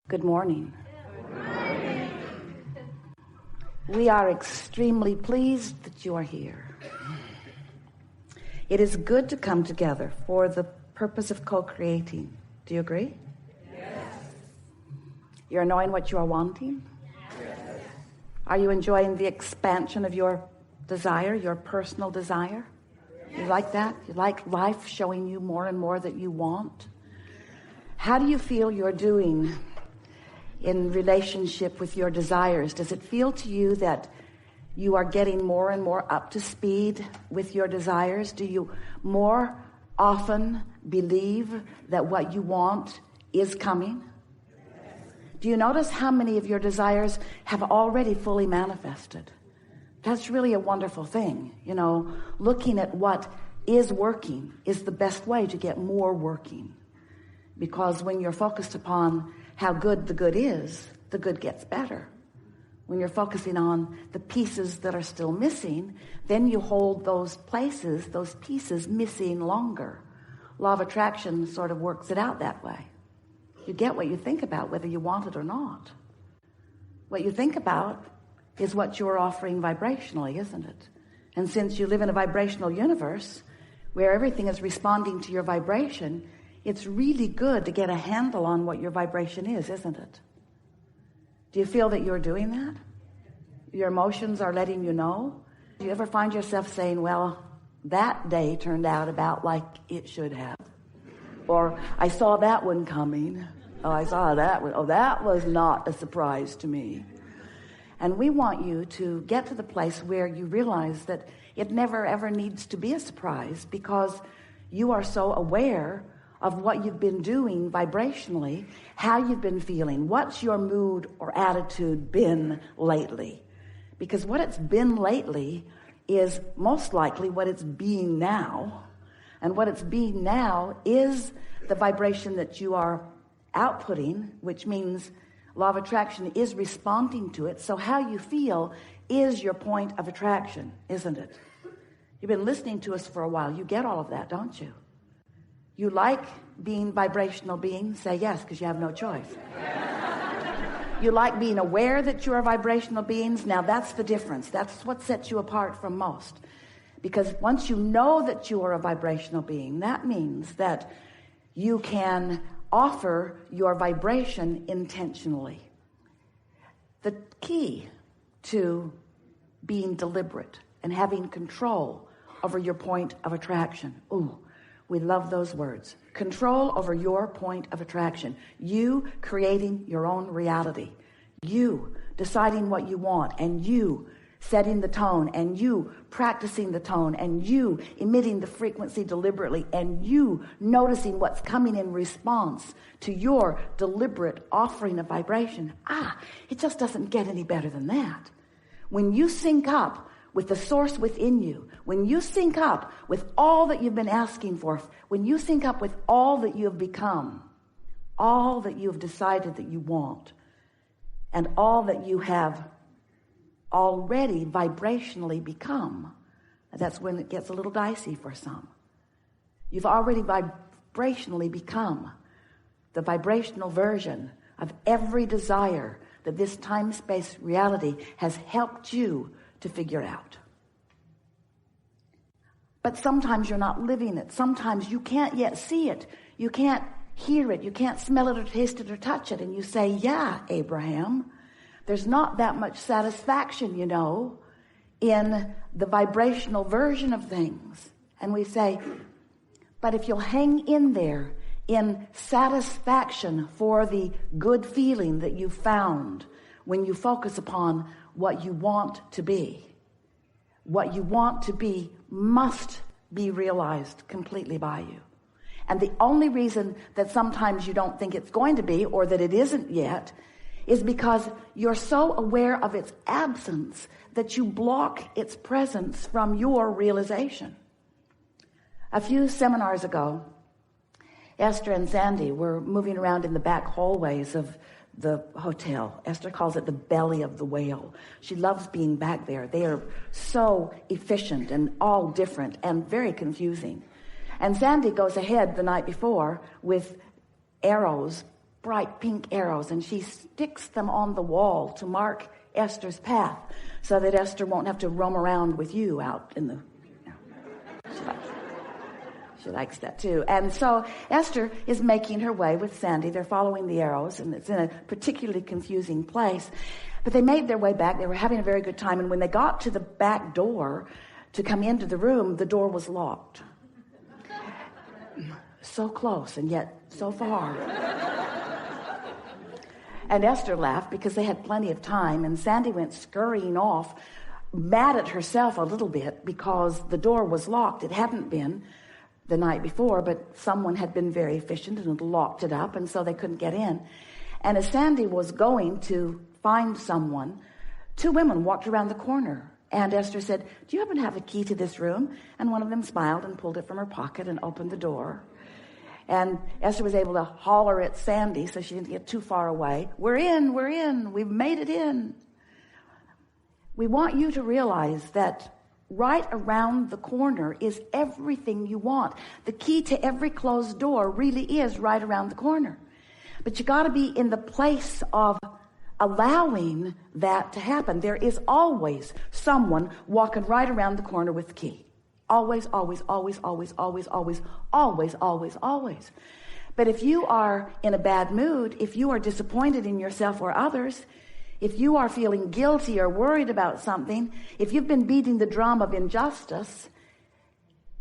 Good morning. We are extremely pleased that you are here. It is good to come together for the purpose of co-creating. Do you agree? Yes. You're knowing what you are wanting? Yes. Are you enjoying the expansion of your desire, your personal desire? Yes. You like that? You like life showing you more and more that you want? How do you feel you're doing in relationship with your desires? Does it feel to you that you are getting more and more up to speed with your desires? Do you more often believe that what you want is coming? Do you notice how many of your desires have already fully manifested? That's really a wonderful thing. You know, looking at what is working is the best way to get more working. Because when you're focused upon how good the good is, the good gets better. When you're focusing on the pieces that are still missing, then you hold those places, those pieces missing longer. Law of attraction sort of works it out that way. You get what you think about, whether you want it or not. What you think about is what you're offering vibrationally, isn't it? And since you live in a vibrational universe where everything is responding to your vibration, it's really good to get a handle on what your vibration is, isn't it? Do you feel that you're doing that? Your emotions are letting you know? Do you ever find yourself saying, well, that day turned out about like it should have? Or, I saw that one coming. Oh, I saw that one. Oh, that was not a surprise to me. And we want you to get to the place where you realize that it never ever needs to be a surprise, because you are so aware of what you've been doing vibrationally, how you've been feeling, what's your mood or attitude been lately. Because what it's been lately is most likely what it's being now. And what it's being now is the vibration that you are outputting, which means law of attraction is responding to it. So how you feel is your point of attraction, isn't it? You've been listening to us for a while. You get all of that, don't you? You like being vibrational beings? Say yes, because you have no choice. You like being aware that you are vibrational beings? Now that's the difference. That's what sets you apart from most. Because once you know that you are a vibrational being, that means that you can offer your vibration intentionally. The key to being deliberate and having control over your point of attraction. Ooh, we love those words. Control over your point of attraction. You creating your own reality. You deciding what you want, and you setting the tone, and you practicing the tone, and you emitting the frequency deliberately, and you noticing what's coming in response to your deliberate offering of vibration. It just doesn't get any better than that. When you sync up with the source within you, when you sync up with all that you've been asking for, when you sync up with all that you have become, all that you have decided that you want, and all that you have already vibrationally become, that's when it gets a little dicey for some. You've already vibrationally become the vibrational version of every desire that this time-space reality has helped you to figure out. But sometimes you're not living it. Sometimes you can't yet see it. You can't hear it. You can't smell it or taste it or touch it. And you say, yeah, Abraham, there's not that much satisfaction, you know, in the vibrational version of things. And we say, but if you'll hang in there in satisfaction for the good feeling that you found when you focus upon what you want to be. What you want to be must be realized completely by you. And the only reason that sometimes you don't think it's going to be, or that it isn't yet, is because you're so aware of its absence that you block its presence from your realization. A few seminars ago, Esther and Sandy were moving around in the back hallways of the hotel. Esther calls it the belly of the whale. She loves being back there. They are so efficient and all different and very confusing. And Sandy goes ahead the night before with arrows bright pink arrows, and she sticks them on the wall to mark Esther's path so that Esther won't have to roam around with you out in the... She likes that too. And so Esther is making her way with Sandy. They're following the arrows, and it's in a particularly confusing place. But they made their way back. They were having a very good time. And when they got to the back door to come into the room, the door was locked. So close and yet so far. And Esther laughed because they had plenty of time, and Sandy went scurrying off, mad at herself a little bit because the door was locked. It hadn't been the night before, but someone had been very efficient and locked it up, and so they couldn't get in. And as Sandy was going to find someone, two women walked around the corner, and Esther said, "Do you happen to have a key to this room?" And one of them smiled and pulled it from her pocket and opened the door. And Esther was able to holler at Sandy so she didn't get too far away. We're in, we've made it in. We want you to realize that right around the corner is everything you want. The key to every closed door really is right around the corner. But you got to be in the place of allowing that to happen. There is always someone walking right around the corner with the key. Always, always, always, always, always, always, always, always, always. But if you are in a bad mood, if you are disappointed in yourself or others, if you are feeling guilty or worried about something, if you've been beating the drum of injustice,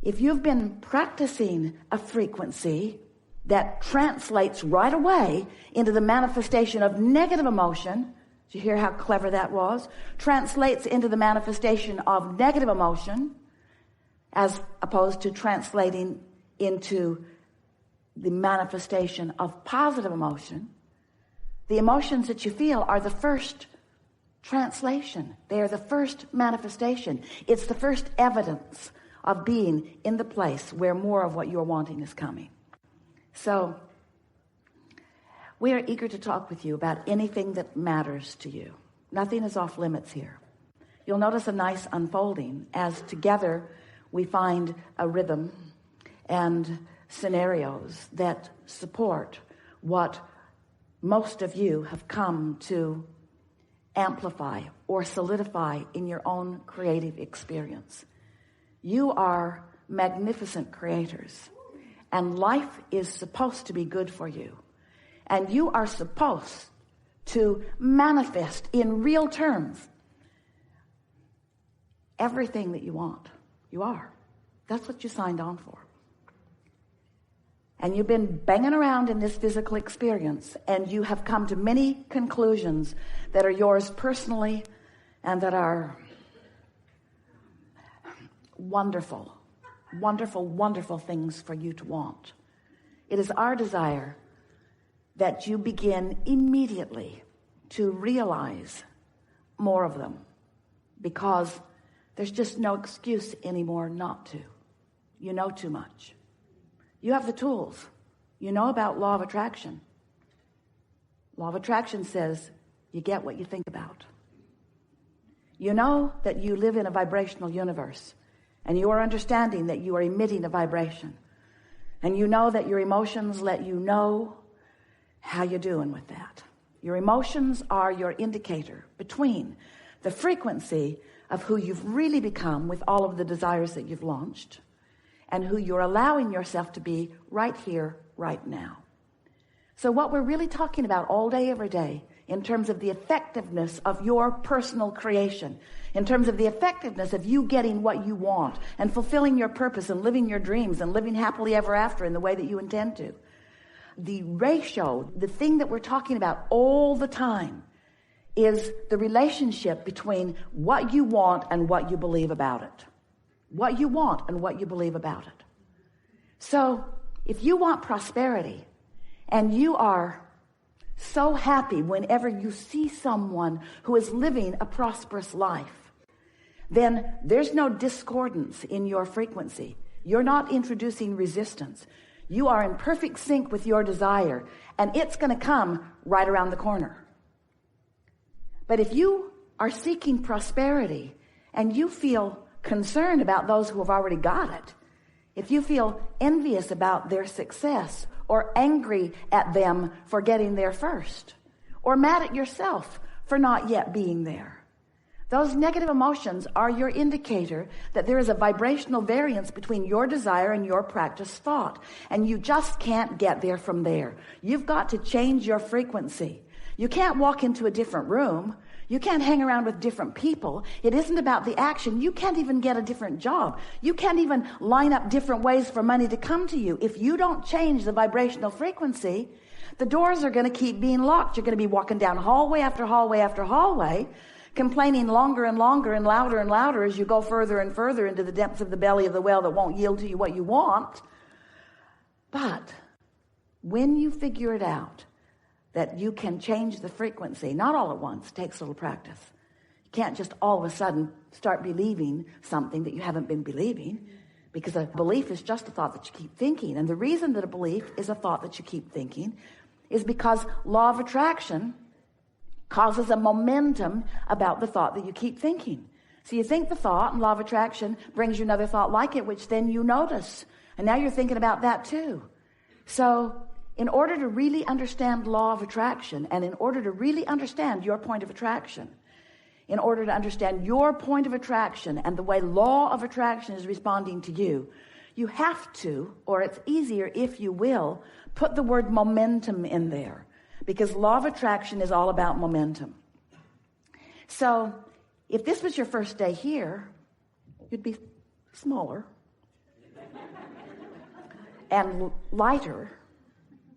if you've been practicing a frequency that translates right away into the manifestation of negative emotion, did you hear how clever that was? Translates into the manifestation of negative emotion as opposed to translating into the manifestation of positive emotion. The emotions that you feel are the first translation. They are the first manifestation. It's the first evidence of being in the place where more of what you're wanting is coming. So we are eager to talk with you about anything that matters to you. Nothing is off limits here. You'll notice a nice unfolding as together we find a rhythm and scenarios that support what most of you have come to amplify or solidify in your own creative experience. You are magnificent creators, and life is supposed to be good for you. And you are supposed to manifest in real terms everything that you want. You are. That's what you signed on for. And you've been banging around in this physical experience, and you have come to many conclusions that are yours personally and that are wonderful, wonderful, wonderful things for you to want. It is our desire that you begin immediately to realize more of them, because there's just no excuse anymore not to. You know too much. You have the tools. You know about law of attraction. Law of attraction says you get what you think about. You know that you live in a vibrational universe, and you are understanding that you are emitting a vibration. And you know that your emotions let you know how you're doing with that. Your emotions are your indicator between the frequency of who you've really become with all of the desires that you've launched and who you're allowing yourself to be right here, right now. So what we're really talking about all day, every day, in terms of the effectiveness of your personal creation, in terms of the effectiveness of you getting what you want and fulfilling your purpose and living your dreams and living happily ever after in the way that you intend to. The ratio, the thing that we're talking about all the time, is the relationship between what you want and what you believe about it. What you want and what you believe about it. So if you want prosperity and you are so happy whenever you see someone who is living a prosperous life, then there's no discordance in your frequency. You're not introducing resistance. You are in perfect sync with your desire, and it's going to come right around the corner. But if you are seeking prosperity and you feel concerned about those who have already got it, if you feel envious about their success, or angry at them for getting there first, or mad at yourself for not yet being there, those negative emotions are your indicator that there is a vibrational variance between your desire and your practice thought. And you just can't get there from there. You've got to change your frequency. You can't walk into a different room. You can't hang around with different people. It isn't about the action. You can't even get a different job. You can't even line up different ways for money to come to you. If you don't change the vibrational frequency, the doors are going to keep being locked. You're going to be walking down hallway after hallway after hallway, complaining longer and longer and louder as you go further and further into the depths of the belly of the well that won't yield to you what you want. But when you figure it out, that you can change the frequency, not all at once, takes a little practice. You can't just all of a sudden start believing something that you haven't been believing, because a belief is just a thought that you keep thinking. And the reason that a belief is a thought that you keep thinking is because law of attraction causes a momentum about the thought that you keep thinking. So you think the thought, and law of attraction brings you another thought like it, which then you notice. And now you're thinking about that too. So in order to really understand law of attraction, and in order to really understand your point of attraction, in order to understand your point of attraction and the way law of attraction is responding to you, you have to, or it's easier if you will, put the word momentum in there, because law of attraction is all about momentum. So if this was your first day here, you'd be smaller and lighter.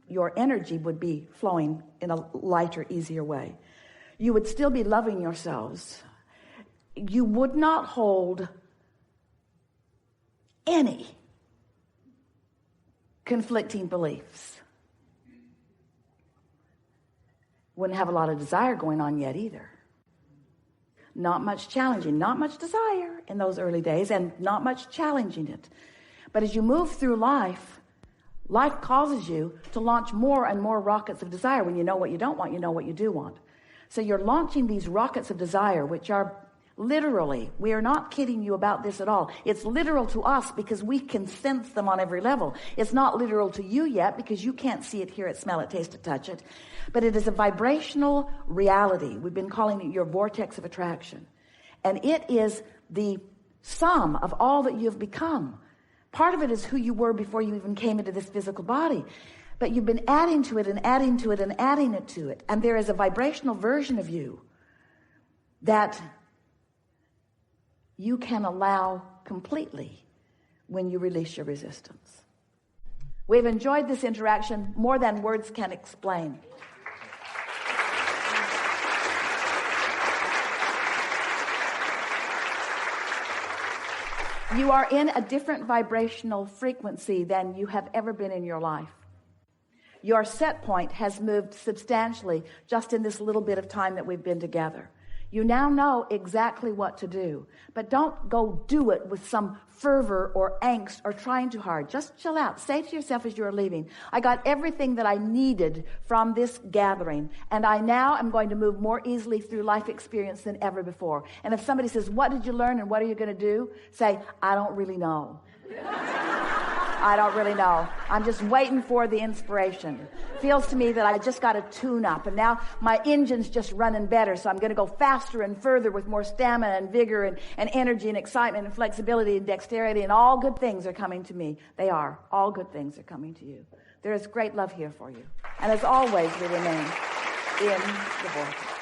Your energy would be flowing in a lighter, easier way. You would still be loving yourselves. You would not hold any conflicting beliefs. Wouldn't have a lot of desire going on yet either. Not much challenging, not much desire in those early days, and not much challenging it. But as you move through life causes you to launch more and more rockets of desire. When you know what you don't want, you know what you do want. So you're launching these rockets of desire, which are literally, we are not kidding you about this at all. It's literal to us because we can sense them on every level. It's not literal to you yet because you can't see it, hear it, smell it, taste it, touch it. But it is a vibrational reality. We've been calling it your vortex of attraction. And it is the sum of all that you've become. Part of it is who you were before you even came into this physical body. But you've been adding to it and adding to it and adding it to it. And there is a vibrational version of you that you can allow completely when you release your resistance. We've enjoyed this interaction more than words can explain. You are in a different vibrational frequency than you have ever been in your life. Your set point has moved substantially just in this little bit of time that we've been together. You now know exactly what to do, but don't go do it with some fervor or angst or trying too hard. Just chill out. Say to yourself as you're leaving, I got everything that I needed from this gathering, and I now am going to move more easily through life experience than ever before. And if somebody says, what did you learn and what are you going to do? Say, I don't really know. I don't really know. I'm just waiting for the inspiration. Feels to me that I just got a tune up, and now my engine's just running better, so I'm going to go faster and further with more stamina and vigor and energy and excitement and flexibility and dexterity, and all good things are coming to me. They are. All good things are coming to you. There is great love here for you. And as always, we remain in the vortex.